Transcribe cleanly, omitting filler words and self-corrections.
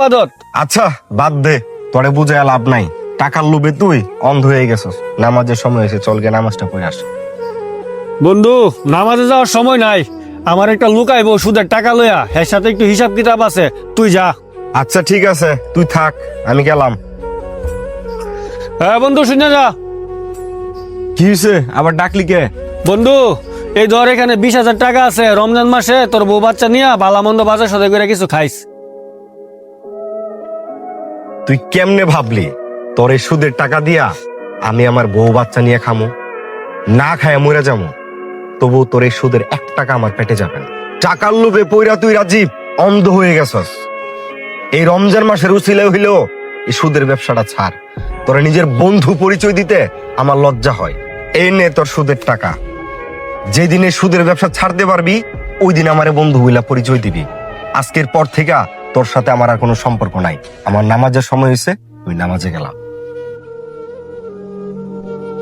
ইবাদত। আচ্ছা বাদ দে, তোরে বুঝায় লাভ নাই। টাকার লোভে তুই অন্ধ হয়ে গেছস। নামাজের সময় হয়েছে, চল গিয়ে নামাজটা পড়ে আস। বন্ধু, নামাজে যাওয়ার সময় নাই। আমার একটা লোক আইবো সুদের টাকা লইয়া, এর সাথে একটু হিসাব কিতাব আছে, তুই যা। আচ্ছা ঠিক আছে, তুই থাক, আমি গেলাম। হ্যাঁ বন্ধু, শুনে যা। কি হয়েছে, আবার ডাকলি কে? বন্ধু, এই ধর এখানে 20,000 টাকা আছে। রমজান মাসে তোর বউ বাচ্চা নিয়া ভালা মন্দ বাজার সদাই করে কিছু খাইস। তুই কেমনে ভাবলি তোর এই সুদের টাকা দিয়া আমি আমার বউ বাচ্চা নিয়ে খামো? না খায় মরে যাবো, তবু তোর এই সুদের 1 টাকা আমার পেটে যাবে না। টাকার লোভে পইরা তুই রাজীব অন্ধ হয়ে গেছস। এই রমজান মাসের উছিলে হইলেও এই সুদের ব্যবসাটা ছাড়। তোরা নিজের বন্ধু পরিচয় দিতে আমার লজ্জা হয়। এই নে তোর সুদের টাকা। যেদিনে সুদের ব্যবসা ছাড়তে পারবি ওই দিন আমারে বন্ধু হইলা পরিচয় দিবি। আজকের পর থেকে তোর সাথে আমার আর কোনো সম্পর্ক নাই। আমার নামাজের সময় হয়েছে, ওই নামাজে গেলাম।